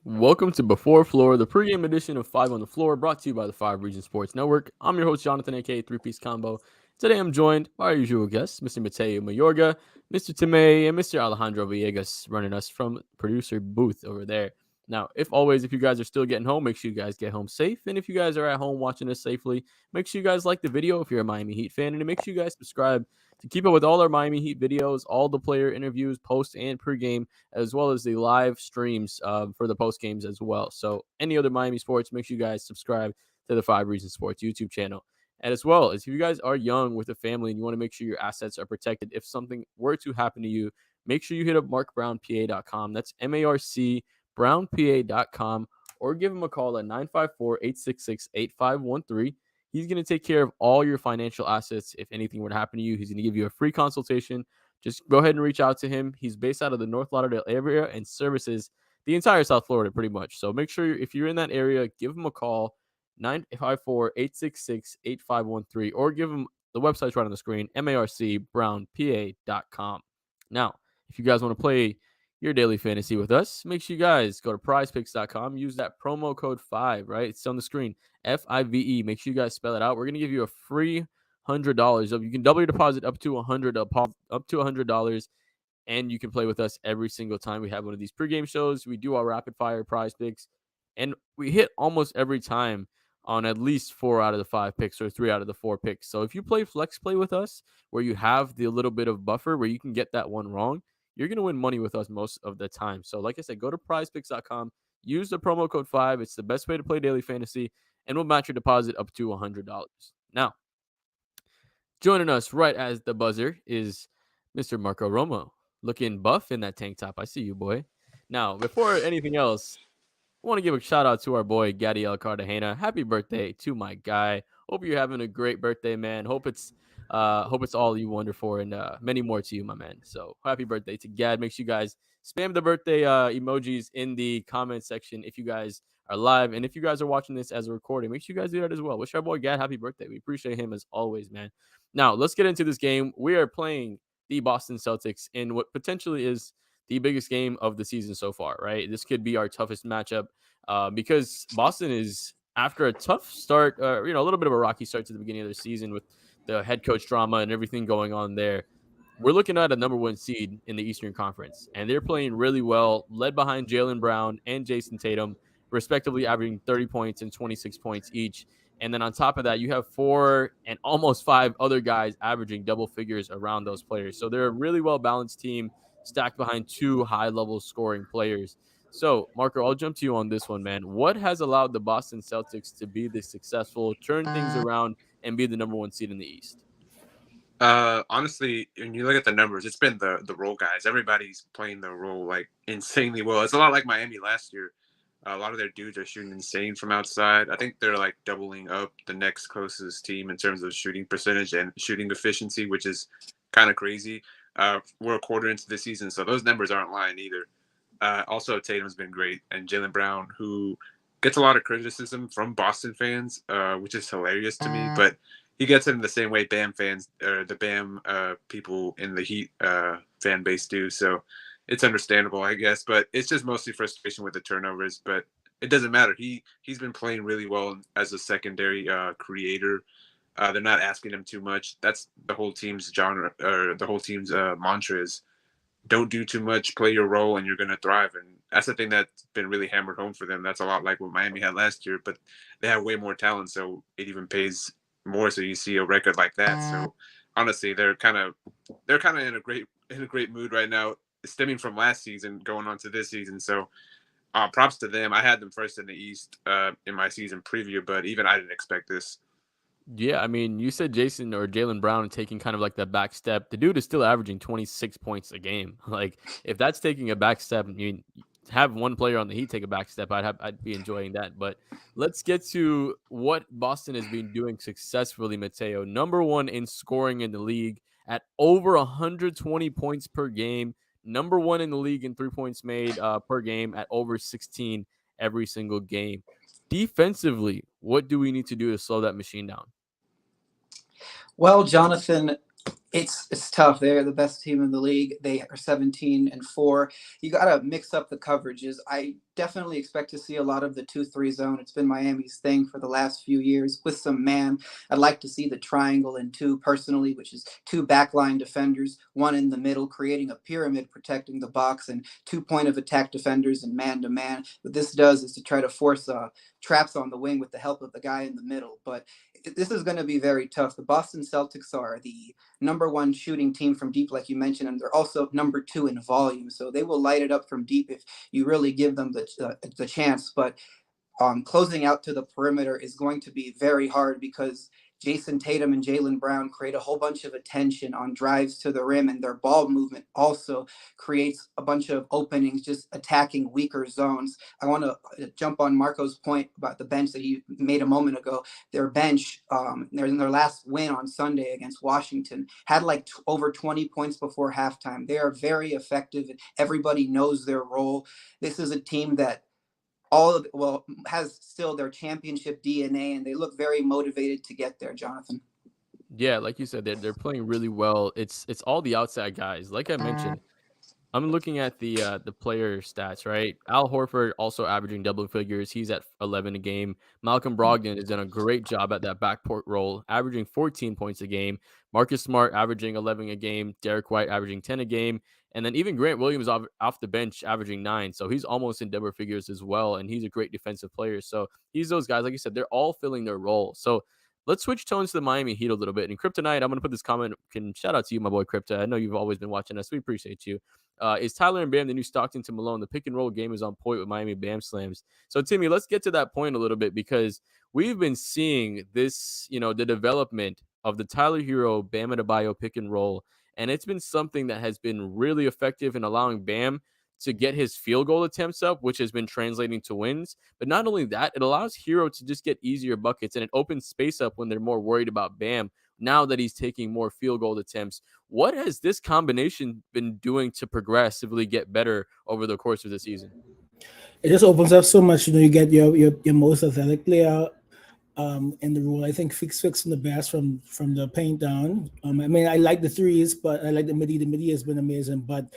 Welcome to Before Floor, the pregame edition of Five on the Floor, brought to you by the Five Region Sports Network. I'm your host, Jonathan, aka Three Piece Combo. Today I'm joined by our usual guests, Mr. Mateo Mayorga, Mr. Time, and Mr. Alejandro Villegas, running us from producer booth over there. Now, if you guys are still getting home, make sure you guys get home safe. And if you guys are at home watching this safely, make sure you guys like the video if you're a Miami Heat fan. And make sure you guys subscribe to keep up with all our Miami Heat videos, all the player interviews, post and pregame, as well as the live streams for the post games as well. So any other Miami sports, make sure you guys subscribe to the Five Reasons Sports YouTube channel. And as well as if you guys are young with a family and you want to make sure your assets are protected, if something were to happen to you, make sure you hit up markbrownpa.com. That's MARC brownpa.com, or give him a call at 954-866-8513. He's going to take care of all your financial assets. If anything were to happen to you, he's going to give you a free consultation. Just go ahead and reach out to him. He's based out of the North Lauderdale area and services the entire South Florida pretty much. So make sure if you're in that area, give him a call, 954-866-8513, or give him the website's right on the screen, marcbrownpa.com. Now, if you guys want to play your daily fantasy with us, make sure you guys go to prizepicks.com, use that promo code 5, right? It's on the screen, FIVE. Make sure you guys spell it out. We're going to give you a free $100. You can double your deposit up to $100, and you can play with us every single time we have one of these pregame shows. We do our rapid fire prize picks, and we hit almost every time on at least 4 out of the 5 picks or 3 out of the 4 picks. So if you play flex play with us, where you have the little bit of buffer where you can get that one wrong, you're going to win money with us most of the time. So like I said, go to prizepicks.com, use the promo code 5. It's the best way to play daily fantasy, and we'll match your deposit up to $100. Now, joining us right as the buzzer is Mr. Marco Romo, looking buff in that tank top. I see you, boy. Now, before anything else, I want to give a shout out to our boy Gadiel Cartagena. Happy birthday to my guy. Hope you're having a great birthday, man. Hope it's all you wonder for, and many more to you, my man. So happy birthday to Gad. Make sure you guys spam the birthday emojis in the comment section if you guys are live, and if you guys are watching this as a recording, make sure you guys do that as well. Wish our boy Gad happy birthday. We appreciate him as always, man. Now let's get into this game. We are playing the Boston Celtics in what potentially is the biggest game of the season so far, right? This could be our toughest matchup because Boston is, after a tough start, a little bit of a rocky start to the beginning of the season with the head coach drama and everything going on there. We're looking at a number one seed in the Eastern Conference, and they're playing really well, led behind Jaylen Brown and Jason Tatum, respectively averaging 30 points and 26 points each. And then on top of that, you have 4 and almost 5 other guys averaging double figures around those players. So they're a really well-balanced team stacked behind 2 high-level scoring players. So, Marco, I'll jump to you on this one, man. What has allowed the Boston Celtics to be this successful, turn things around, and be the number one seed in the East? Honestly, when you look at the numbers, it's been the role guys. Everybody's playing the role like insanely well. It's a lot like Miami last year. A lot of their dudes are shooting insane from outside. I think they're like doubling up the next closest team in terms of shooting percentage and shooting efficiency, which is kind of crazy. We're a quarter into the season, so those numbers aren't lying either. Also, Tatum's been great, and Jaylen Brown, who gets a lot of criticism from Boston fans, which is hilarious to me. But he gets it in the same way Bam fans or the Bam people in the Heat fan base do. So it's understandable, I guess. But it's just mostly frustration with the turnovers. But it doesn't matter. He's been playing really well as a secondary creator. They're not asking him too much. That's the whole team's genre, or the whole team's mantra is don't do too much, play your role, and you're going to thrive. And that's the thing that's been really hammered home for them. That's a lot like what Miami had last year, but they have way more talent, so it even pays more. So you see a record like that. So honestly, they're kind of in a great mood right now, stemming from last season going on to this season. So props to them. I had them first in the East in my season preview, but even I didn't expect this. Yeah, I mean, you said Jason or Jaylen Brown taking kind of like that back step. The dude is still averaging 26 points a game. Like, if that's taking a back step, I mean, have one player on the Heat take a back step, I'd be enjoying that. But let's get to what Boston has been doing successfully, Mateo. Number one in scoring in the league at over 120 points per game. Number one in the league in 3 points made per game at over 16 every single game. Defensively, what do we need to do to slow that machine down? Well, Jonathan, It's tough. They're the best team in the league. They are 17-4. You got to mix up the coverages. I definitely expect to see a lot of the 2-3 zone. It's been Miami's thing for the last few years with some man. I'd like to see the triangle in two personally, which is two backline defenders, one in the middle, creating a pyramid protecting the box, and 2 point of attack defenders and man to man. What this does is to try to force traps on the wing with the help of the guy in the middle. But this is going to be very tough. The Boston Celtics are the number one shooting team from deep, like you mentioned, and they're also number two in volume. So they will light it up from deep if you really give them the chance. But closing out to the perimeter is going to be very hard because Jason Tatum and Jaylen Brown create a whole bunch of attention on drives to the rim, and their ball movement also creates a bunch of openings, just attacking weaker zones. I want to jump on Marco's point about the bench that he made a moment ago. Their bench, in their last win on Sunday against Washington, had like over 20 points before halftime. They are very effective, and everybody knows their role. This is a team that has still their championship DNA, and they look very motivated to get there, Jonathan. Yeah, like you said, they're playing really well. It's all the outside guys. Like I mentioned, I'm looking at the player stats, right? Al Horford also averaging double figures. He's at 11 a game. Malcolm Brogdon has done a great job at that backcourt role, averaging 14 points a game. Marcus Smart averaging 11 a game. Derek White averaging 10 a game. And then even Grant Williams off the bench averaging 9. So he's almost in double figures as well. And he's a great defensive player. So he's those guys, like you said, they're all filling their role. So let's switch tones to the Miami Heat a little bit. And Kryptonite, I'm going to put this comment. Can shout out to you, my boy Krypta. I know you've always been watching us. We appreciate you. Is Tyler and Bam the new Stockton to Malone? The pick and roll game is on point with Miami Bam slams. So, Timmy, let's get to that point a little bit because we've been seeing this, the development of the Tyler Herro, Bam Adebayo pick and roll. And it's been something that has been really effective in allowing Bam to get his field goal attempts up, which has been translating to wins. But not only that, it allows Herro to just get easier buckets and it opens space up when they're more worried about Bam now that he's taking more field goal attempts. What has this combination been doing to progressively get better over the course of the season? It just opens up so much. You get your most athletic player in the role. I think fixing the best from the paint down. I mean, I like the threes, but I like the midi. The midi has been amazing. But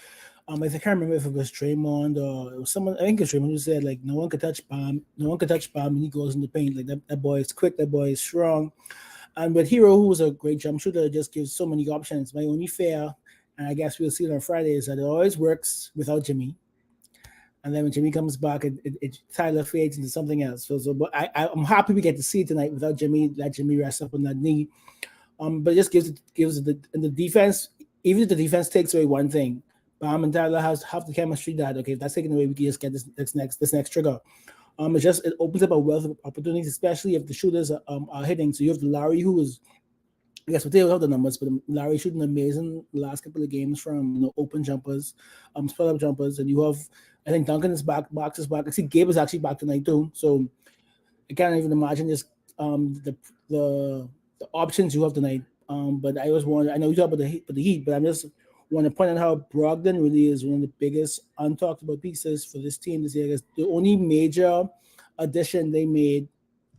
I can't remember if it was Draymond or it was someone. I think it's Draymond who said like no one could touch Bam. No one could touch Bam, and he goes in the paint. Like that boy is quick. That boy is strong. And with Herro, who's a great jump shooter, just gives so many options. My only fear, and I guess we'll see it on Friday, is that it always works without Jimmy. And then when Jimmy comes back, Tyler fades into something else. But I'm happy we get to see it tonight without Jimmy. Let Jimmy rest up on that knee. But it just gives the defense. Even if the defense takes away one thing, Bam and Tyler have the chemistry that if that's taken away, we can just get this next trigger. It opens up a wealth of opportunities, especially if the shooters are hitting. So you have Lowry, who is, I guess we don't have the numbers, but Lowry shooting amazing the last couple of games from open jumpers, split up jumpers, and you have, I think Duncan is back, Box is back. I see Gabe is actually back tonight too. So I can't even imagine just the options you have tonight. But I always want, I know you talk about the Heat, but I'm just want to point out how Brogdon really is one of the biggest untalked about pieces for this team this year. The only major addition they made,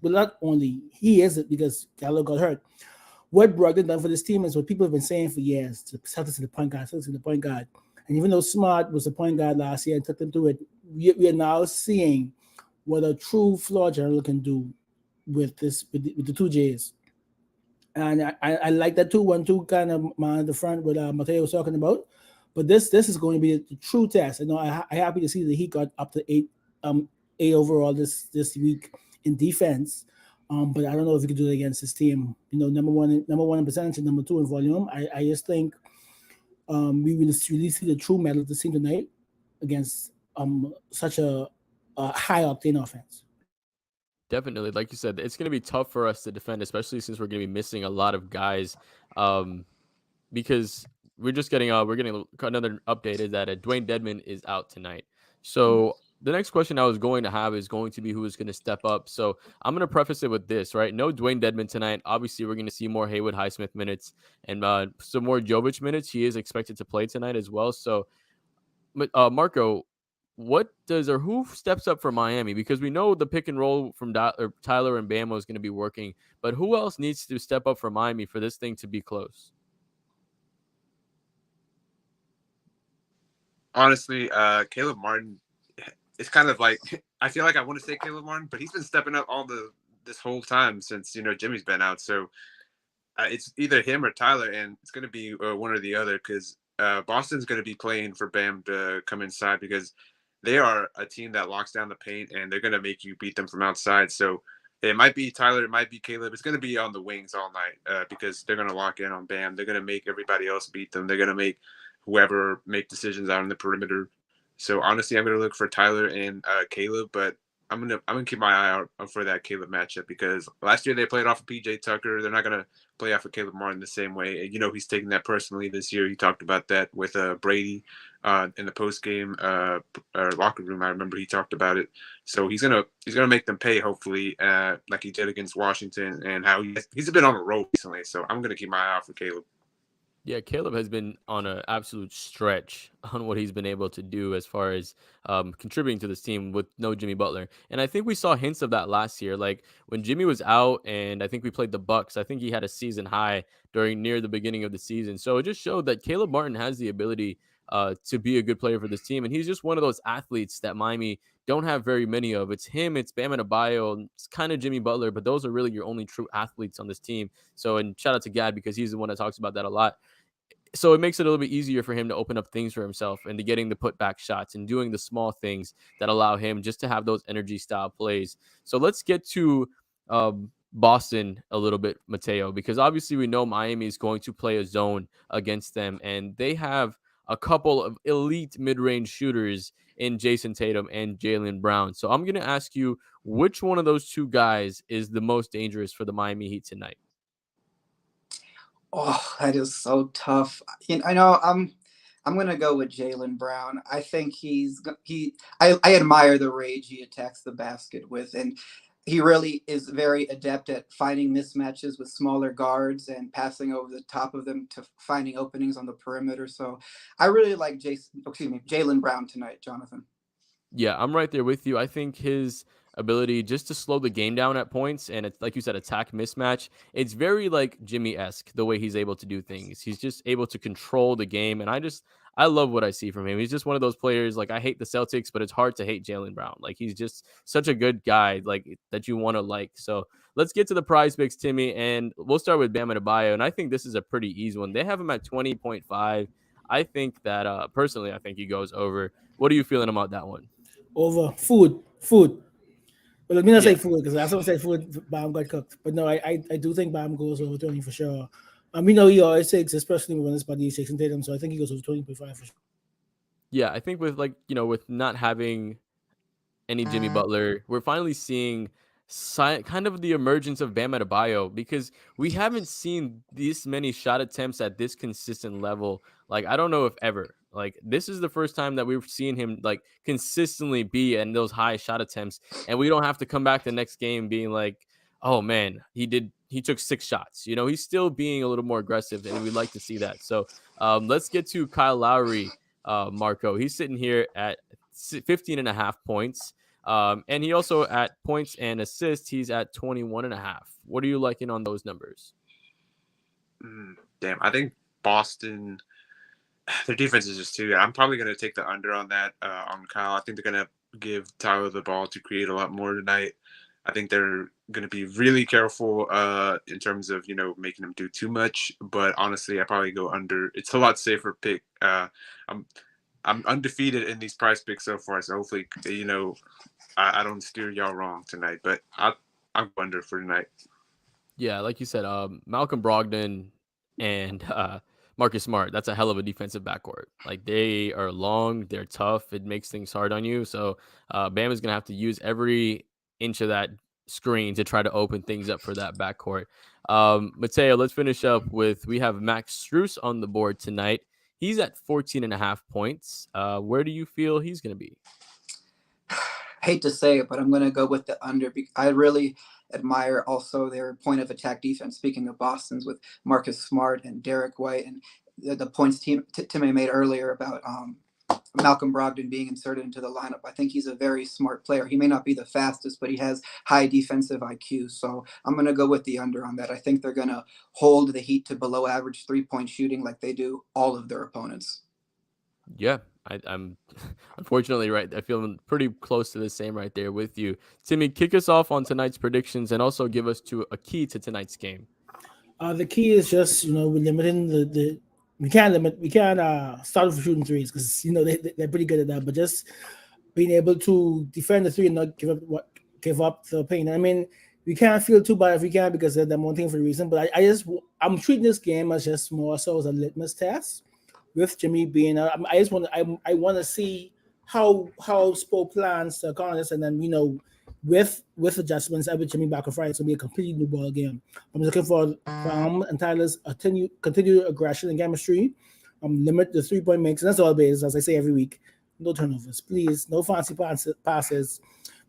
but not only he is it because Gallo got hurt. What Brogdon done for this team is what people have been saying for years: to Celtics the point guard. And even though Smart was the point guard last year and took them through it, we are now seeing what a true floor general can do with the two J's. And I like that 2-1-2 kind of man at the front what Mateo was talking about. But this is going to be the true test. I know I'm happy to see that he got up to eight overall this week in defense. But I don't know if he could do it against his team. Number one in percentage and number 2 in volume. I just think we will really see the true metal of the team tonight against such a high octane offense. Definitely. Like you said, it's going to be tough for us to defend, especially since we're going to be missing a lot of guys because we're getting another update is that Dwayne Dedmon is out tonight. So the next question I was going to have is going to be who is going to step up. So I'm going to preface it with this, right? No Dwayne Dedmon tonight. Obviously, we're going to see more Haywood Highsmith minutes and some more Jovic minutes. He is expected to play tonight as well. So, Marco, who steps up for Miami? Because we know the pick and roll from Tyler and Bamo is going to be working, but who else needs to step up for Miami for this thing to be close? Honestly, Caleb Martin, it's kind of like I feel like I want to say Caleb Martin, but he's been stepping up this whole time since Jimmy's been out. So it's either him or Tyler, and it's going to be one or the other because Boston's going to be playing for Bam to come inside because they are a team that locks down the paint and they're going to make you beat them from outside. So it might be Tyler, it might be Caleb. It's going to be on the wings all night because they're going to lock in on Bam. They're going to make everybody else beat them. They're going to make whoever make decisions out on the perimeter. So honestly, I'm going to look for Tyler and Caleb, but I'm gonna keep my eye out for that Caleb matchup because last year they played off of PJ Tucker. They're not gonna play off of Caleb Martin the same way. And, he's taking that personally this year. He talked about that with Brady in the post game locker room. I remember he talked about it. So he's gonna make them pay hopefully, like he did against Washington and how he's been on a roll recently. So I'm gonna keep my eye out for Caleb. Yeah, Caleb has been on an absolute stretch on what he's been able to do as far as contributing to this team with no Jimmy Butler. And I think we saw hints of that last year. Like when Jimmy was out and I think we played the Bucks, I think he had a season high near the beginning of the season. So it just showed that Caleb Martin has the ability to be a good player for this team. And he's just one of those athletes that Miami don't have very many of. It's him, it's Bam Adebayo, it's kind of Jimmy Butler, but those are really your only true athletes on this team. So, and shout out to Gad because he's the one that talks about that a lot. So it makes it a little bit easier for him to open up things for himself and to getting the putback shots and doing the small things that allow him just to have those energy style plays. So let's get to Boston a little bit, Mateo, because obviously we know Miami is going to play a zone against them, and they have a couple of elite mid-range shooters in Jason Tatum and Jaylen Brown. So I'm going to ask you, which one of those two guys is the most dangerous for the Miami Heat tonight? Oh, that is so tough. I know I'm gonna go with Jaylen Brown. I think I admire the rage he attacks the basket with, and he really is very adept at finding mismatches with smaller guards and passing over the top of them to finding openings on the perimeter. So I really like Jaylen Brown tonight, Jonathan. Yeah, I'm right there with you. I think his ability just to slow the game down at points and it's like you said, attack mismatch. It's very like Jimmy-esque the way he's able to do things. He's just able to control the game, and I love what I see from him. He's just one of those players. Like I hate the Celtics, but it's hard to hate Jaylen Brown. Like he's just such a good guy, like that you want to like. So let's get to the prize picks, Timmy, and we'll start with Bam Adebayo. And I think this is a pretty easy one. They have him at 20.5. I think that personally, I think he goes over. What are you feeling about that one? Over food. Well, let me not say food because I say food, Bam got cooked. But no, I do think Bam goes over 20 for sure. He always takes, especially when his body is Jason Tatum. So I think he goes over 20.5 for sure. Yeah, I think with with not having any Jimmy Butler, we're finally seeing kind of the emergence of Bam Adebayo because we haven't seen this many shot attempts at this consistent level. Like, I don't know if ever. Like, this is the first time that we've seen him like consistently be in those high shot attempts, and we don't have to come back the next game being like, oh man, he took 6 shots. He's still being a little more aggressive, and we'd like to see that. So let's get to Kyle Lowry, Marco. He's sitting here at 15.5 points. And he also at points and assists, he's at 21.5. What are you liking on those numbers? Damn, I think Boston, their defense is just too good. I'm probably going to take the under on that on Kyle. I think they're going to give Tyler the ball to create a lot more tonight. I think they're going to be really careful in terms of, making them do too much. But honestly, I probably go under. It's a lot safer pick. I'm undefeated in these prize picks so far, so hopefully, I don't steer y'all wrong tonight. But I'm under for tonight. Yeah, like you said, Malcolm Brogdon and Marcus Smart. That's a hell of a defensive backcourt. Like they are long, they're tough. It makes things hard on you. So Bam is gonna have to use every inch of that screen to try to open things up for that backcourt. Mateo, let's finish up with we have Max Strus on the board tonight. He's at 14.5 points. Where do you feel he's going to be? Hate to say it, but I'm going to go with the under. I really admire also their point of attack defense. Speaking of Boston's with Marcus Smart and Derek White and the points Timmy made earlier about Malcolm Brogdon being inserted into the lineup. I think he's a very smart player. He may not be the fastest, but he has high defensive IQ. So I'm going to go with the under on that. I think they're going to hold the Heat to below average 3-point shooting like they do all of their opponents. Yeah, I'm unfortunately right. I feel pretty close to the same right there with you. Timmy, kick us off on tonight's predictions and also give us a key to tonight's game. The key is just we're limiting the we can't start with shooting threes because they're pretty good at that, but just being able to defend the three and not give up the paint. I mean, we can't feel too bad if we can because they're the one thing for a reason. But I'm treating this game as just more so as a litmus test with Jimmy being. I want to see how Spo plans to accomplish, and then with adjustments, with Jimmy back on Friday, it's gonna be a completely new ball game. I'm looking for and Tyler's continued aggression and chemistry. Limit the 3-point makes, and that's all it is. As I say every week, no turnovers, please. No fancy passes.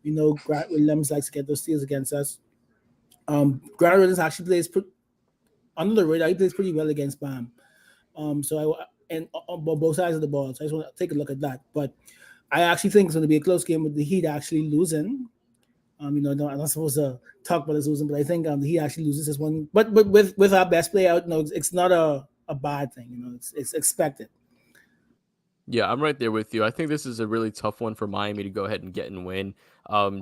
Grant Williams likes to get those steals against us. Grant Williams actually plays under the radar. He plays pretty well against Bam. On both sides of the ball. So I just want to take a look at that. But I actually think it's going to be a close game with the Heat actually losing. I'm not supposed to talk about us losing, but I think the Heat actually loses this one. But with our best play out, it's not a bad thing. It's expected. Yeah, I'm right there with you. I think this is a really tough one for Miami to go ahead and get and win.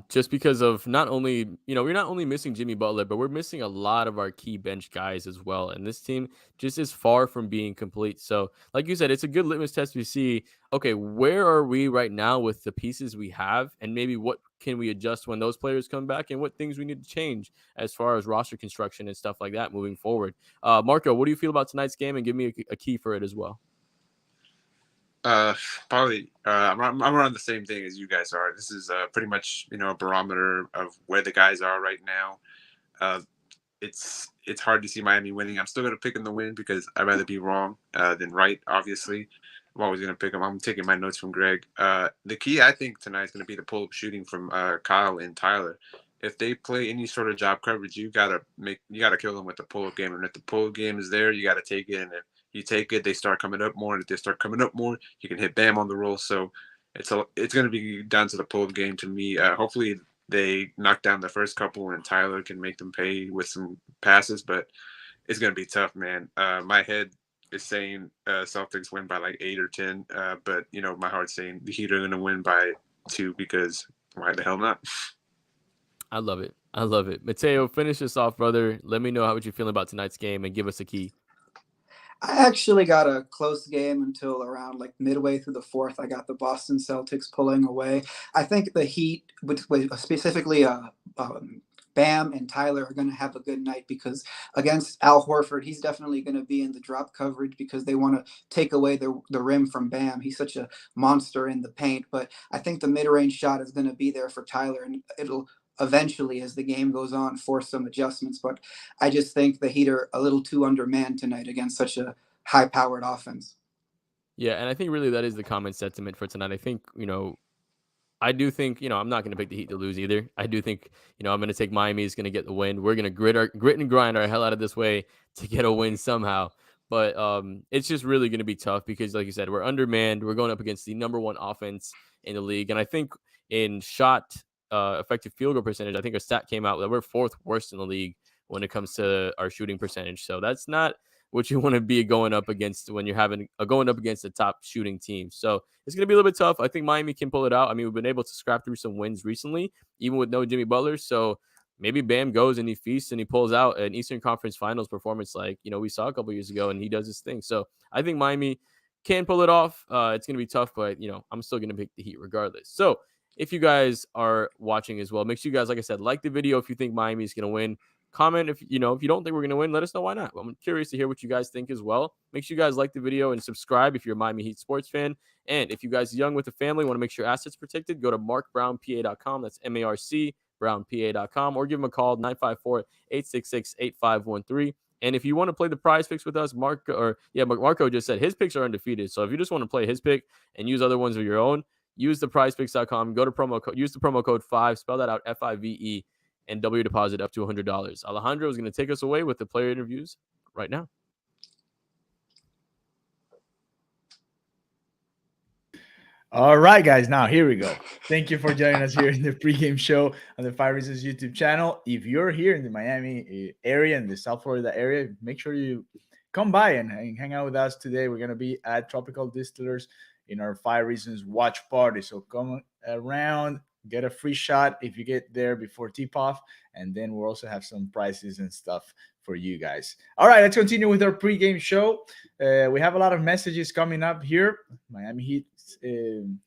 Just because of not only, we're not only missing Jimmy Butler, but we're missing a lot of our key bench guys as well. And this team just is far from being complete. So, like you said, it's a good litmus test to see, okay, where are we right now with the pieces we have? And maybe what can we adjust when those players come back and what things we need to change as far as roster construction and stuff like that moving forward. Marco, what do you feel about tonight's game? And give me a key for it as well. Probably I'm around the same thing as you guys are. This is pretty much a barometer of where the guys are right now. It's hard to see Miami winning. I'm still gonna pick them to win because I'd rather be wrong than right. Obviously, I'm always gonna pick them. I'm taking my notes from Greg. The key I think tonight is gonna be the pull-up shooting from Kyle and Tyler. If they play any sort of job coverage, you gotta kill them with the pull-up game. And if the pull-up game is there, you gotta take it. And if you take it, they start coming up more. And if they start coming up more, you can hit Bam on the roll. So it's going to be down to the pull-up game to me. Hopefully they knock down the first couple and Tyler can make them pay with some passes. But it's going to be tough, man. My head is saying Celtics win by like 8 or 10. But, my heart's saying the Heat are going to win by 2 because why the hell not? I love it. Mateo, finish us off, brother. Let me know how you're feeling about tonight's game and give us a key. I actually got a close game until around like midway through the fourth. I got the Boston Celtics pulling away. I think the Heat, specifically Bam and Tyler, are going to have a good night because against Al Horford, he's definitely going to be in the drop coverage because they want to take away the rim from Bam. He's such a monster in the paint. But I think the mid-range shot is going to be there for Tyler, and it'll eventually, as the game goes on, force some adjustments. But I just think the Heat are a little too undermanned tonight against such a high-powered offense. Yeah, and I think really that is the common sentiment for tonight. I think, I do think, I'm not going to pick the Heat to lose either. I do think, I'm going to take Miami is going to get the win. We're going to grit and grind our hell out of this way to get a win somehow. But it's just really going to be tough because, like you said, we're undermanned. We're going up against the number one offense in the league. And I think in shot effective field goal percentage, I think a stat came out that we're 4th worst in the league when it comes to our shooting percentage. So that's not what you want to be going up against when you're going up against the top shooting team. So it's going to be a little bit tough. I think Miami can pull it out. I mean, we've been able to scrap through some wins recently, even with no Jimmy Butler. So maybe Bam goes and he feasts and he pulls out an Eastern Conference Finals performance like, we saw a couple years ago, and he does his thing. So I think Miami can pull it off. It's going to be tough, but, I'm still going to pick the Heat regardless. So if you guys are watching as well, make sure you guys, like I said, like the video if you think Miami is going to win. Comment if you don't think we're going to win, let us know why not. I'm curious to hear what you guys think as well. Make sure you guys like the video and subscribe if you're a Miami Heat sports fan. And if you guys are young with a family, want to make sure your assets protected, go to markbrownpa.com. That's MARC brownpa.com, or give them a call 954-866-8513. And if you want to play the prize picks with us, Marco just said his picks are undefeated. So if you just want to play his pick and use other ones of your own, use the PrizePicks.com. Use the promo code 5. Spell that out, FIVE. And W deposit up to $100. Alejandro is going to take us away with the player interviews right now. All right, guys. Now, here we go. Thank you for joining us here in the pregame show on the 5 Reasons YouTube channel. If you're here in the Miami area, in the South Florida area, make sure you come by and hang out with us today. We're going to be at Tropical Distillers in our 5 Reasons watch party. So come around, get a free shot if you get there before tip-off, and then we'll also have some prizes and stuff for you guys. All right, let's continue with our pregame show. We have a lot of messages coming up here. Miami Heat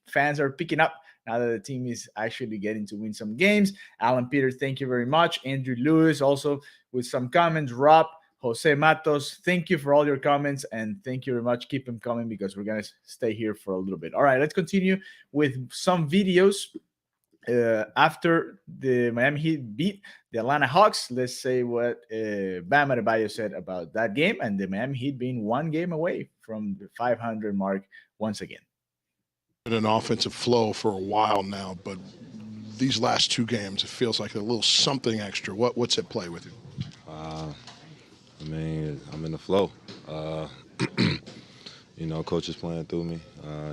fans are picking up now that the team is actually getting to win some games. Alan Peters, thank you very much. Andrew Lewis also with some comments. Rob, Jose Matos, thank you for all your comments, and thank you very much. Keep them coming because we're going to stay here for a little bit. All right, let's continue with some videos. After the Miami Heat beat the Atlanta Hawks, let's say what Bam Adebayo said about that game and the Miami Heat being 1 game away from the 500 mark once again. An offensive flow for a while now, but these last 2 games, it feels like a little something extra. What's at play with you? I mean, I'm in the flow. You know, coach is playing through me.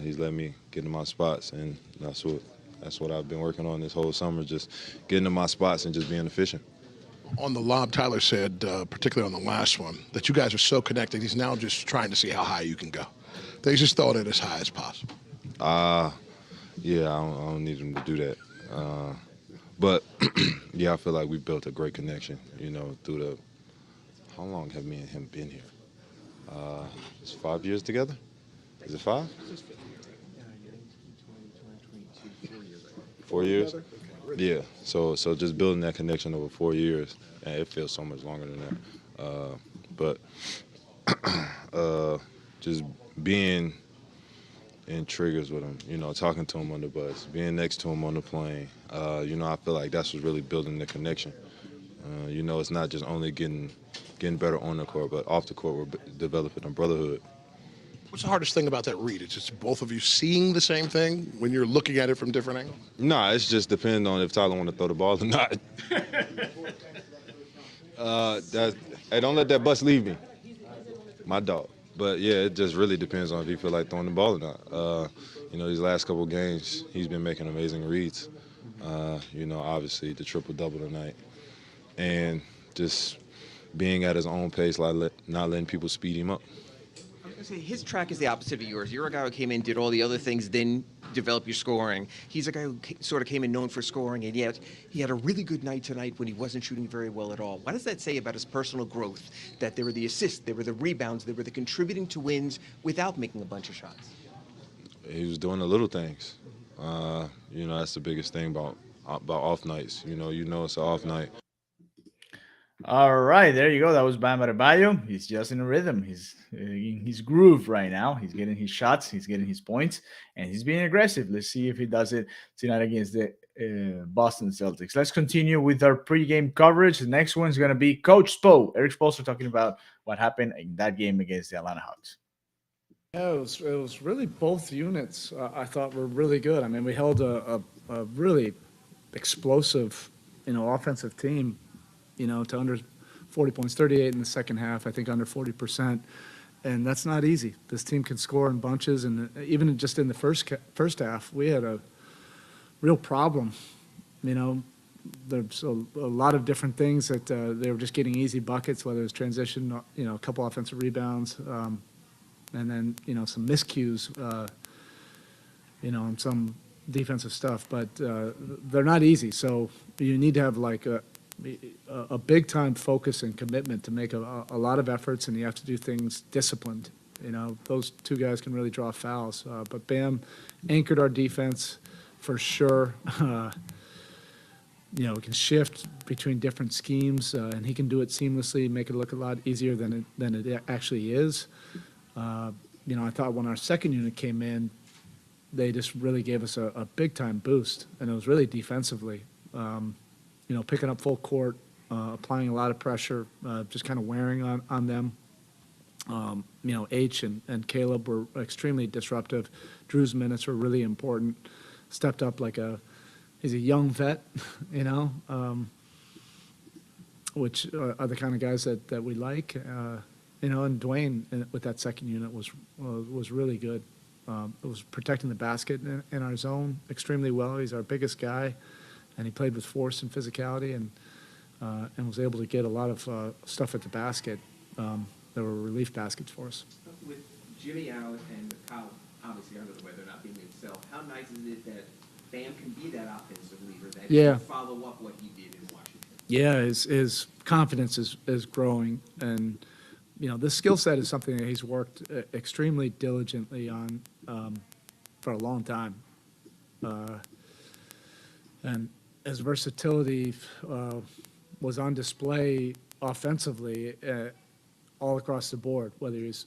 He's letting me get in my spots, and that's what I've been working on this whole summer, just getting in my spots and just being efficient. On the lob, Tyler said, particularly on the last one, that you guys are so connected. He's now just trying to see how high you can go. They just throw it as high as possible. Yeah, I don't need him to do that. But, yeah, I feel like we built a great connection, you know, through the – how long have me and him been here? It's 5 years together? Is it 5? 4 years? Yeah. So just building that connection over 4 years, and it feels so much longer than that. But just being in triggers with him, you know, talking to him on the bus, being next to him on the plane, you know, I feel like that's what's really building the connection. You know, it's not just only getting better on the court, but off the court we're developing a brotherhood. What's the hardest thing about that read? It's just both of you seeing the same thing when you're looking at it from different angles? Nah, it's just depending on if Tyler want to throw the ball or not. Hey, don't let that bus leave me. My dog. But, yeah, it just really depends on if he feel like throwing the ball or not. You know, these last couple of games, he's been making amazing reads. You know, obviously the triple-double tonight. And just being at his own pace, like not letting people speed him up. I was going to say, his track is the opposite of yours. You're a guy who came in, did all the other things, then develop your scoring. He's a guy who sort of came in known for scoring, and yet he had a really good night tonight when he wasn't shooting very well at all. What does that say about his personal growth, that there were the assists, there were the rebounds, there were the contributing to wins without making a bunch of shots? He was doing the little things. You know, that's the biggest thing about off nights. You know it's an off night. All right, there you go. That was Bam Adebayo. He's just in a rhythm. He's in his groove right now. He's getting his shots. He's getting his points, and he's being aggressive. Let's see if he does it tonight against the Boston Celtics. Let's continue with our pregame coverage. The next one is going to be Coach Spo. Eric Spoelstra talking about what happened in that game against the Atlanta Hawks. Yeah, it was really both units I thought were really good. I mean, we held a really explosive, offensive team, to under 40 points, 38 in the second half, I think under 40%. And that's not easy. This team can score in bunches. And even just in the first half, we had a real problem. There's a lot of different things that they were just getting easy buckets, whether it was transition, a couple offensive rebounds, and then, some miscues, on some defensive stuff. But they're not easy. So you need to have like a big time focus and commitment to make a lot of efforts, and you have to do things disciplined. Those two guys can really draw fouls. But Bam anchored our defense for sure. We can shift between different schemes, and he can do it seamlessly, make it look a lot easier than it actually is. I thought when our second unit came in, they just really gave us a big time boost, and it was really defensively. Picking up full court, applying a lot of pressure, just kind of wearing on them. H and Caleb were extremely disruptive. Drew's minutes were really important. Stepped up like he's a young vet, which are the kind of guys that we like. And Dwayne with that second unit was really good. It was protecting the basket in our zone extremely well. He's our biggest guy. And he played with force and physicality, and was able to get a lot of stuff at the basket. There were relief baskets for us. With Jimmy out and Powell obviously under the weather, not being himself. How nice is it that Bam can be that offensive leader that Yeah. can follow up what he did in Washington? Yeah, his confidence is growing, and this skill set is something that he's worked extremely diligently on for a long time, and his versatility was on display offensively all across the board. Whether he's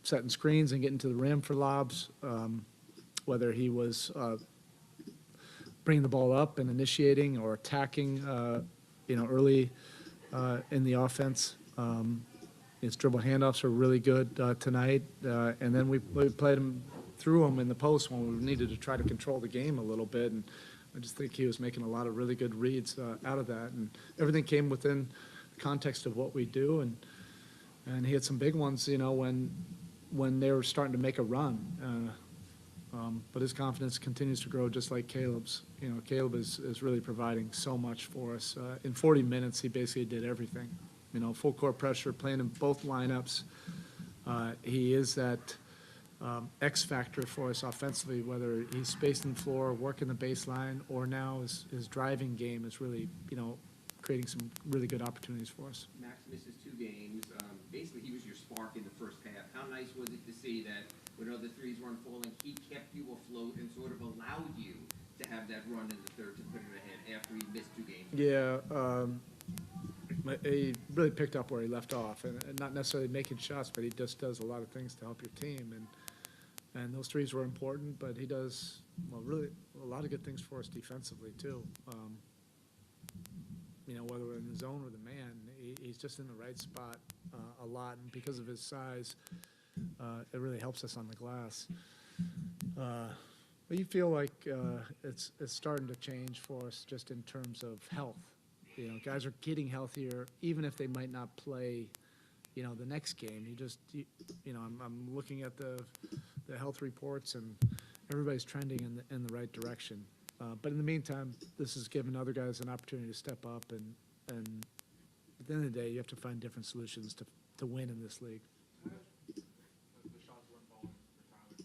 setting screens and getting to the rim for lobs, whether he was bringing the ball up and initiating or attacking, early in the offense. His dribble handoffs are really good tonight, and then we played him through him in the post when we needed to try to control the game a little bit, and I just think he was making a lot of really good reads out of that, and everything came within the context of what we do, and he had some big ones, when they were starting to make a run. But his confidence continues to grow just like Caleb's. Caleb is really providing so much for us. In 40 minutes, he basically did everything. Full court pressure, playing in both lineups. He is that X factor for us offensively, whether he's spacing the floor, working the baseline, or now his driving game is really, creating some really good opportunities for us. Max misses 2 games. Basically, he was your spark in the first half. How nice was it to see that when other threes weren't falling, he kept you afloat and sort of allowed you to have that run in the third to put it ahead after he missed 2 games? Yeah, he really picked up where he left off, and not necessarily making shots, but he just does a lot of things to help your team, and those threes were important, but he does, really a lot of good things for us defensively too. Whether we're in the zone or the man, he's just in the right spot a lot, and because of his size, it really helps us on the glass. But you feel like it's starting to change for us just in terms of health. Guys are getting healthier, even if they might not play, the next game. I'm looking at the health reports, and everybody's trending in the right direction. But in the meantime, this has given other guys an opportunity to step up, and at the end of the day, you have to find different solutions to win in this league.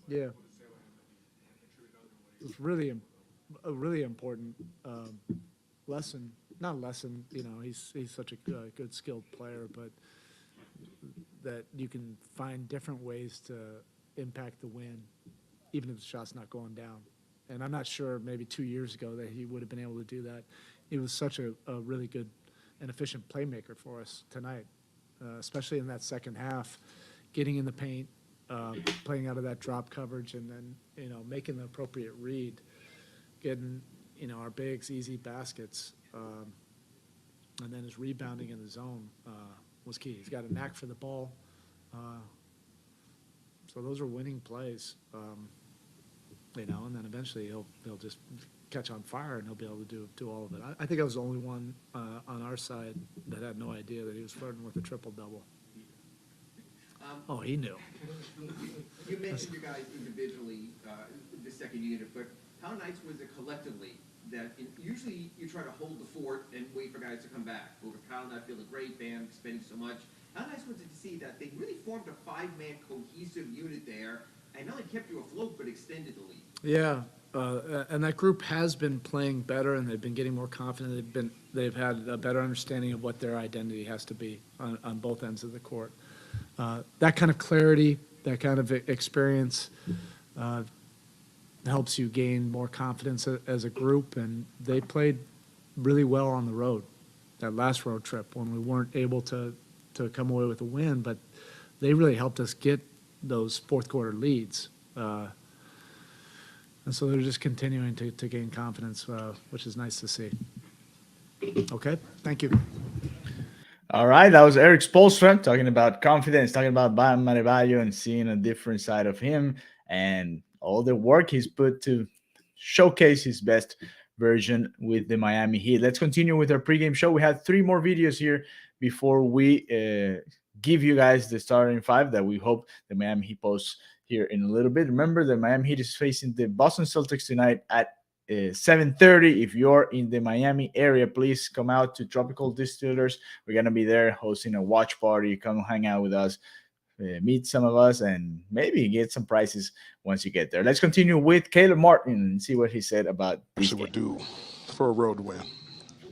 Yeah. It's really a really important lesson. Not a lesson, he's such a good skilled player, but that you can find different ways to impact the win, even if the shot's not going down. And I'm not sure maybe 2 years ago that he would have been able to do that. He was such a really good and efficient playmaker for us tonight, especially in that second half, getting in the paint, playing out of that drop coverage, and then, making the appropriate read, getting, our bigs easy baskets, and then his rebounding in the zone was key. He's got a knack for the ball. So those are winning plays. And then eventually he'll just catch on fire, and he'll be able to do all of it. I think I was the only one on our side that had no idea that he was flirting with a triple-double. He knew. You mentioned you guys individually, the second unit, but how nice was it collectively that usually you try to hold the fort and wait for guys to come back? But with Kyle not feeling great, Bam spending so much, how nice was it to see that they really formed a 5-man cohesive unit there, and not only kept you afloat, but extended the lead? Yeah, and that group has been playing better, and they've been getting more confident. They've had a better understanding of what their identity has to be on both ends of the court. That kind of clarity, that kind of experience helps you gain more confidence as a group, and they played really well on the road, that last road trip when we weren't able to come away with a win, but they really helped us get those fourth quarter leads. And so they're just continuing to gain confidence, which is nice to see. Okay, thank you. All right, that was Eric Spoelstra talking about confidence, talking about Bam Adebayo and seeing a different side of him and all the work he's put to showcase his best version with the Miami Heat. Let's continue with our pregame show. We had 3 more videos here before we give you guys the starting 5 that we hope the Miami Heat posts here in a little bit. Remember, the Miami Heat is facing the Boston Celtics tonight at 7:30. If you're in the Miami area, please come out to Tropical Distillers. We're going to be there hosting a watch party. Come hang out with us. meet some of us and maybe get some prizes once you get there. Let's continue with Caleb Martin and see what he said about this Actually, game. we're due for a road win.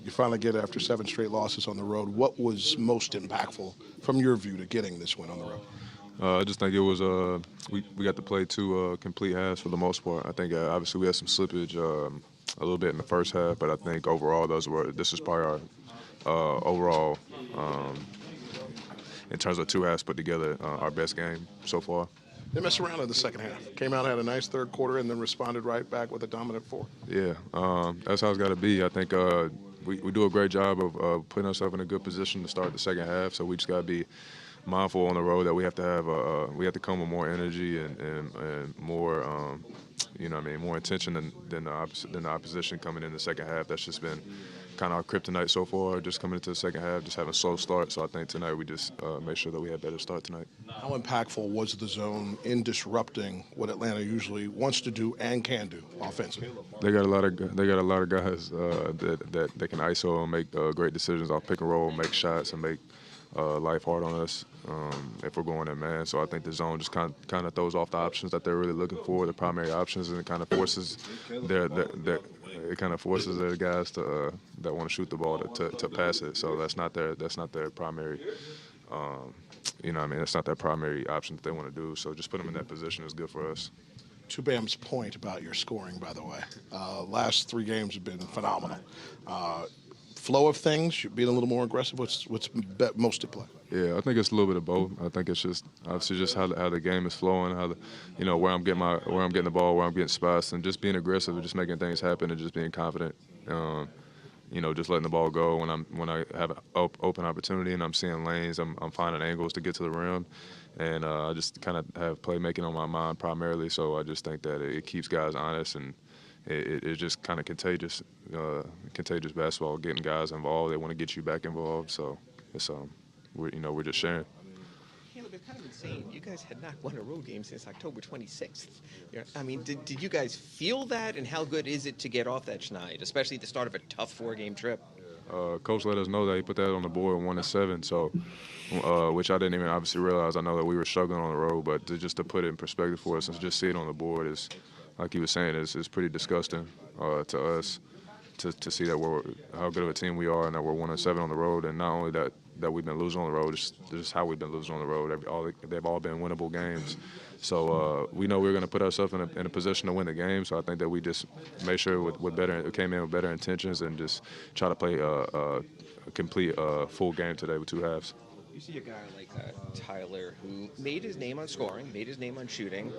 You finally get it after 7 straight losses on the road. What was most impactful from your view to getting this win on the road? I just think it was we got to play 2 complete halves for the most part. I think obviously we had some slippage a little bit in the first half, but I think overall this is probably our overall in terms of 2 halves put together our best game so far. They messed around in the second half. Came out, had a nice third quarter, and then responded right back with a dominant fourth. Yeah, that's how it's got to be. I think we do a great job of putting ourselves in a good position to start the second half. So we just got to be mindful on the road that we have to come with more energy and more more intention than the opposition coming in the second half. That's just been kind of our kryptonite so far, just coming into the second half, just having a slow start. So I think tonight we just make sure that we had a better start tonight. How impactful was the zone in disrupting what Atlanta usually wants to do and can do offensively? They got a lot of guys that can ISO and make great decisions off pick and roll, make shots, and make life hard on us if we're going in man. So I think the zone just kind of throws off the options that they're really looking for, the primary options, and it kind of forces their guys to that want to shoot the ball to pass it. So that's not their primary. That's not their primary option that they want to do. So just put them in that position is good for us. To Bam's point about your scoring, by the way, last 3 games have been phenomenal. Flow of things, you're being a little more aggressive. What's most at play? Yeah, I think it's a little bit of both. I think it's just obviously just how the game is flowing, how where I'm getting the ball, where I'm getting spots, and just being aggressive and just making things happen and just being confident. Just letting the ball go when I have an open opportunity and I'm seeing lanes, I'm finding angles to get to the rim, and I just kind of have playmaking on my mind primarily. So I just think that it keeps guys honest and it's just kind of contagious basketball, getting guys involved. They want to get you back involved. So it's we're just sharing. Caleb, it's kind of insane. You guys had not won a road game since October 26th. I mean, did you guys feel that, and how good is it to get off that schneid, especially at the start of a tough 4-game trip? Coach let us know that he put that on the board 1-7, so which I didn't even obviously realize. I know that we were struggling on the road, but just to put it in perspective for us and just see it on the board is, like he was saying, is pretty disgusting to us to see that how good of a team we are and that we're 1-7 on the road, and not only that we've been losing on the road, just how we've been losing on the road. They've all been winnable games. So we know we're going to put ourselves in a position to win the game. So I think that we just made sure came in with better intentions and just try to play a complete full game today with 2 halves. You see a guy like Tyler who made his name on scoring, made his name on shooting,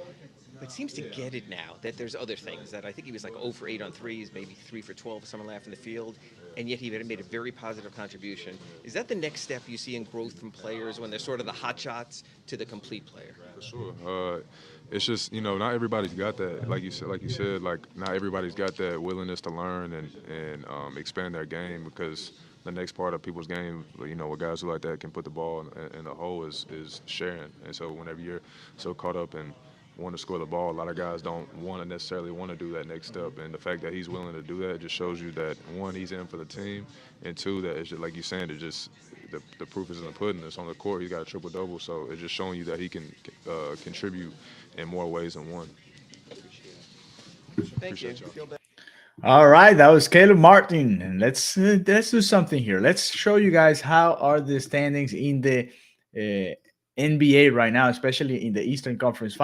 but seems to get it now that there's other things. That I think he was like 0 for 8 on threes, maybe 3 for 12 with someone left in the field, and yet he made a very positive contribution. Is that the next step you see in growth from players when they're sort of the hot shots to the complete player? For sure. It's just, not everybody's got that. Like you said, not everybody's got that willingness to learn and expand their game, because the next part of people's game, with guys who like that can put the ball in the hole is sharing. And so whenever you're so caught up in want to score the ball, a lot of guys don't necessarily want to do that next step. And the fact that he's willing to do that just shows you that, 1, he's in for the team, and 2, that it's just, like you're saying, the proof is in the pudding. It's on the court. He's got a triple-double, so it's just showing you that he can contribute in more ways than one. Thank you. All right, that was Caleb Martin, and let's do something here. Let's show you guys how are the standings in the NBA right now, especially in the Eastern Conference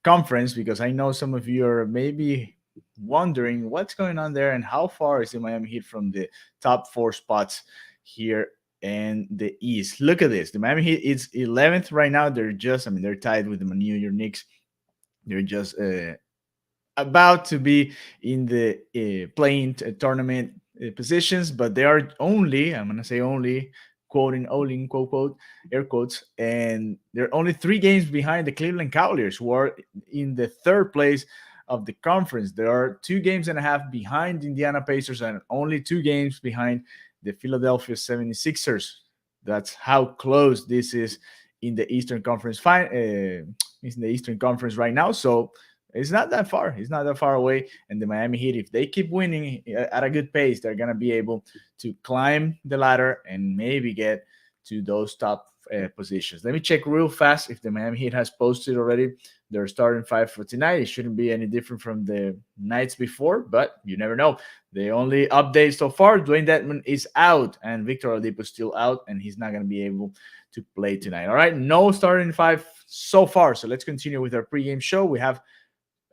conference, because I know some of you are maybe wondering what's going on there and how far is the Miami Heat from the top 4 spots here in the East. Look at this. The Miami Heat is 11th right now. They're tied with the New York Knicks. They're just about to be in the playing tournament positions, but they are only, I'm going to say only, quoting only, quote, air quotes, and they're only 3 games behind the Cleveland Cavaliers, who are in the 3rd place of the conference. There are 2.5 games behind the Indiana Pacers and only 2 games behind the Philadelphia 76ers. That's how close this is in the Eastern Conference right now. So it's not that far. It's not that far away. And the Miami Heat, if they keep winning at a good pace, they're going to be able to climb the ladder and maybe get to those top positions. Let me check real fast if the Miami Heat has posted already their starting five for tonight. It shouldn't be any different from the nights before, but you never know. The only update so far, Dwayne Dedmon is out, and Victor Oladipo is still out, and he's not going to be able to play tonight. All right, no starting five so far. So let's continue with our pregame show. We have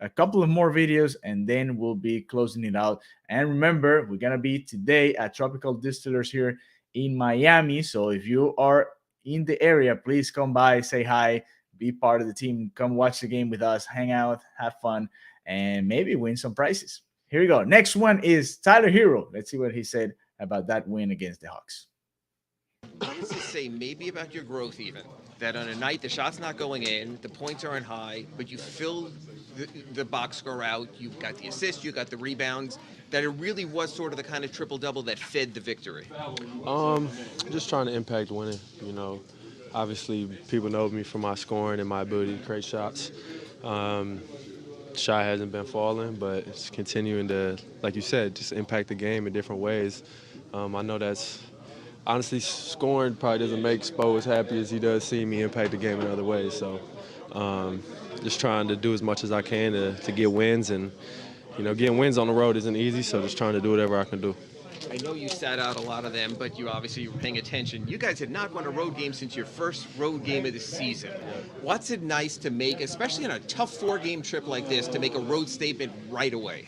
a couple of more videos, and then we'll be closing it out. And remember, we're going to be today at Tropical Distillers here in Miami. So if you are in the area, please come by, say hi, be part of the team, come watch the game with us, hang out, have fun, and maybe win some prizes. Here we go. Next one is Tyler Herro. Let's see what he said about that win against the Hawks. What does this say maybe about your growth even? That on a night the shot's not going in, the points aren't high, but you fill the box score out, you've got the assists, you got the rebounds, that it really was sort of the kind of triple-double that fed the victory? Just trying to impact winning, you know. Obviously, people know me for my scoring and my ability to create shots. Shot hasn't been falling, but it's continuing to, like you said, just impact the game in different ways. I know that's honestly scoring probably doesn't make Spo as happy as he does seeing me impact the game in other ways. So just trying to do as much as I can to get wins, and you know, getting wins on the road isn't easy. So just trying to do whatever I can do. I know you sat out a lot of them, but you obviously were paying attention. You guys had not won a road game since your first road game of the season. What's it nice to make, especially on a tough 4-game trip like this, to make a road statement right away?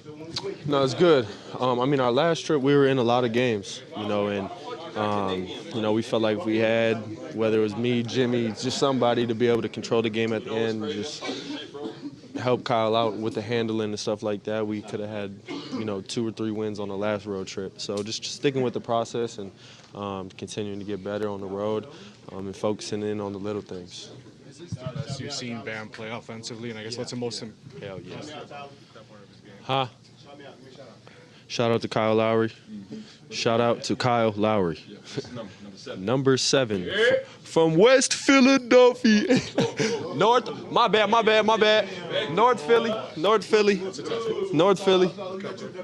No, it's good. I mean, our last trip, we were in a lot of games, you know, and, you know, we felt like we had, whether it was me, Jimmy, just somebody to be able to control the game at the end, just help Kyle out with the handling and stuff like that. We could have had, you know, 2 or 3 wins on the last road trip. So just sticking with the process and continuing to get better on the road and focusing in on the little things. You've seen Bam play offensively, and I guess what's the most Hell yes. Huh? Shout out to Kyle Lowry. Shout out to Kyle Lowry. Number 7 from West Philadelphia. My bad. North Philly.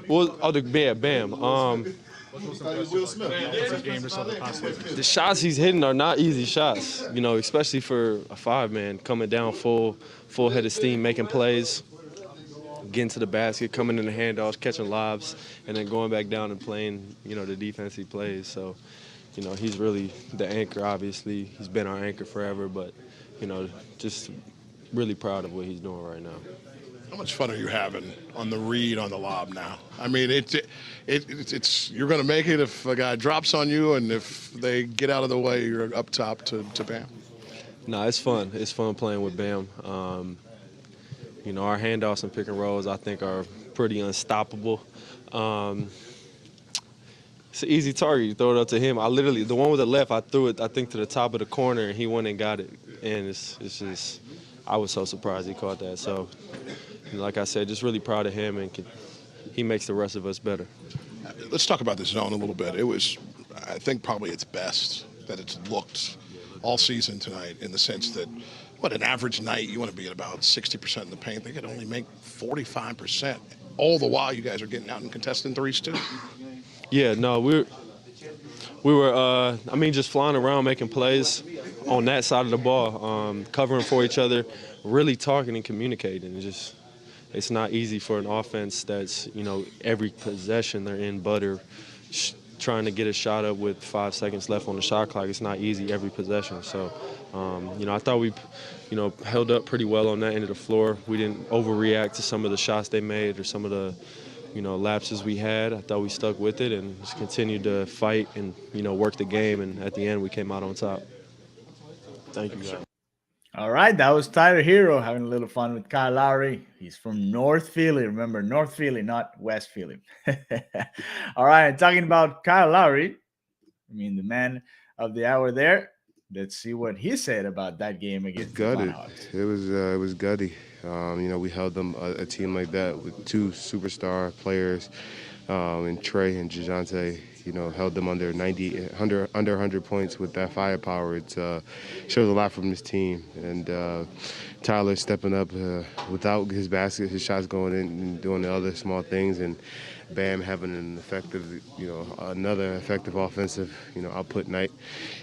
Well, Bam. The shots he's hitting are not easy shots, you know, especially for a 5-man coming down full head of steam, making plays, getting to the basket, coming in the handoffs, catching lobs, and then going back down and playing, you know, the defense he plays. So, you know, he's really the anchor, obviously. He's been our anchor forever, but, you know, just really proud of what he's doing right now. How much fun are you having on the read on the lob now? I mean, it's you're going to make it if a guy drops on you, and if they get out of the way, you're up top to Bam. No, it's fun. It's fun playing with Bam. You know, our handoffs and pick and rolls, I think, are pretty unstoppable. It's an easy target. You throw it up to him. The one with the left, I threw it, I think, to the top of the corner, and he went and got it. And it's just, I was so surprised he caught that. So, you know, like I said, just really proud of him, and he makes the rest of us better. Let's talk about the zone a little bit. It was, I think, probably its best that it's looked all season tonight, in the sense that, an average night, you want to be at about 60% in the paint. They could only make 45%. All the while, you guys are getting out and contesting threes, too. Yeah, no, we were, I mean, just flying around making plays on that side of the ball, covering for each other, really talking and communicating. It's not easy for an offense that's, you know, every possession they're in butter, trying to get a shot up with 5 seconds left on the shot clock. It's not easy every possession. So, you know, I thought we, you know, held up pretty well on that end of the floor. We didn't overreact to some of the shots they made or some of the, you know, lapses we had. I thought we stuck with it and just continued to fight and, you know, work the game. And at the end, we came out on top. Thank you, guys. All right, that was Tyler Herro having a little fun with Kyle Lowry. He's from North Philly. Remember, North Philly, not West Philly. All right, talking about Kyle Lowry, I mean, the man of the hour there. Let's see what he said about that game against the Hawks. It was gutty. You know, we held them a team like that with 2 superstar players and Trey and DeJounte, held them under 100 points with that firepower. It shows a lot from this team. And Tyler stepping up without his basket, his shots going in and doing the other small things, and Bam having an effective, another effective offensive, output night.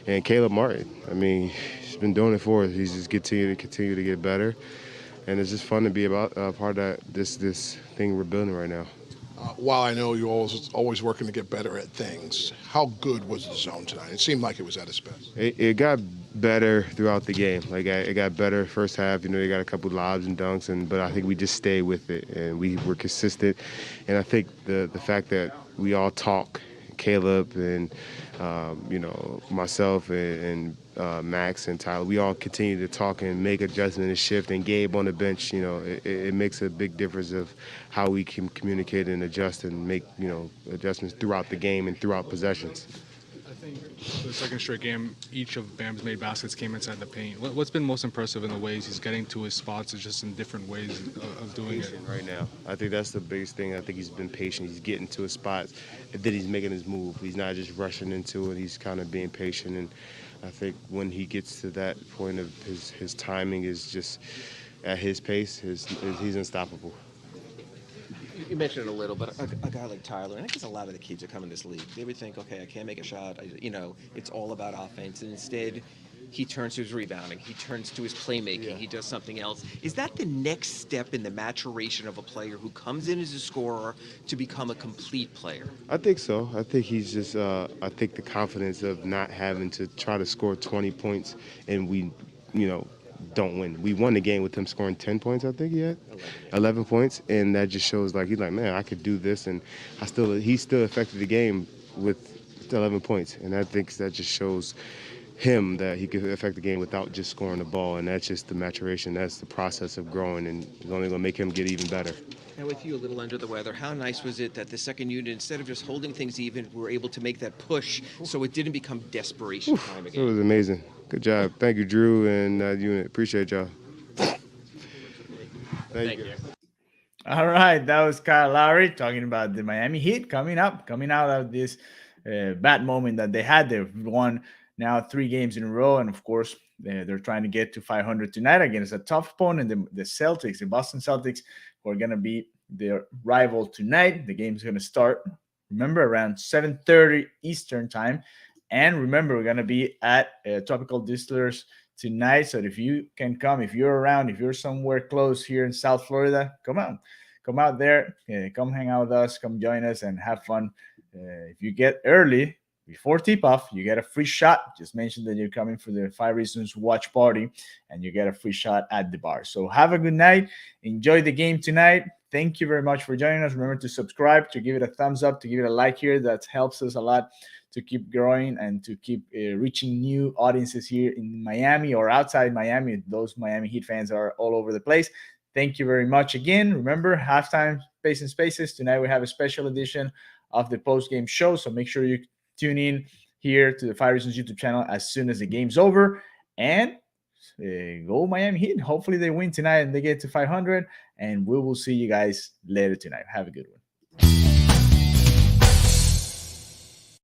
And Caleb Martin, I mean, he's been doing it for us. He's just continue to get better. And it's just fun to be about part of this thing we're building right now. While I know you're always working to get better at things, how good was the zone tonight? It seemed like it was at its best. It got better throughout the game. Like it got better first half. They got a couple lobs and dunks, but I think we just stayed with it and we were consistent. And I think the fact that we all talk, Caleb and myself and Max and Tyler, we all continue to talk and make adjustments and shift. And Gabe on the bench, it makes a big difference of how we can communicate and adjust and make adjustments throughout the game and throughout possessions. I think for the second straight game, each of Bam's made baskets came inside the paint. What's been most impressive in the ways he's getting to his spots, is just in different ways of doing it? Right now, I think that's the biggest thing. I think he's been patient. He's getting to his spots, and then he's making his move. He's not just rushing into it. He's kind of being patient, and I think when he gets to that point of his timing is just at his pace, he's unstoppable. You mentioned it a little, but a guy like Tyler, and I guess a lot of the kids that come in this league, they would think, okay, I can't make a shot. It's all about offense. And instead, he turns to his rebounding. He turns to his playmaking. Yeah. He does something else. Is that the next step in the maturation of a player who comes in as a scorer to become a complete player? I think so. I think he's just, I think the confidence of not having to try to score 20 points and we, don't win. We won the game with him scoring 10 points, I think he had. 11 points. And that just shows he's like, man, I could do this. And he still affected the game with 11 points. And I think that just shows him that he could affect the game without just scoring the ball. And that's just the maturation. That's the process of growing. And it's only going to make him get even better. Now, with you a little under the weather, how nice was it that the second unit, instead of just holding things even, were able to make that push so it didn't become desperation time again? It was amazing. Good job. Thank you, Drew and unit. Appreciate y'all. Thank you. All right, that was Kyle Lowry talking about the Miami Heat coming out of this bad moment that they had. They've won now 3 games in a row, and of course, they're trying to get to 500 tonight against a tough opponent, the Celtics, the Boston Celtics, who are going to be their rival tonight. The game's going to start, remember, around 7:30 Eastern time. And remember, we're going to be at Tropical Distillers tonight. So if you can come, if you're around, if you're somewhere close here in South Florida, come out there, come hang out with us, come join us and have fun. If you get early before tip-off, you get a free shot. Just mention that you're coming for the 5 Reasons watch party, and you get a free shot at the bar. So have a good night. Enjoy the game tonight. Thank you very much for joining us. Remember to subscribe, to give it a thumbs up, to give it a like here. That helps us a lot to keep growing and to keep reaching new audiences here in Miami or outside Miami. Those Miami Heat fans are all over the place. Thank you very much again. Remember, halftime Space and Spaces. Tonight we have a special edition of the post-game show, so make sure you tune in here to the 5 Reasons YouTube channel as soon as the game's over. And go Miami Heat. Hopefully they win tonight and they get to 500. And we will see you guys later tonight. Have a good one.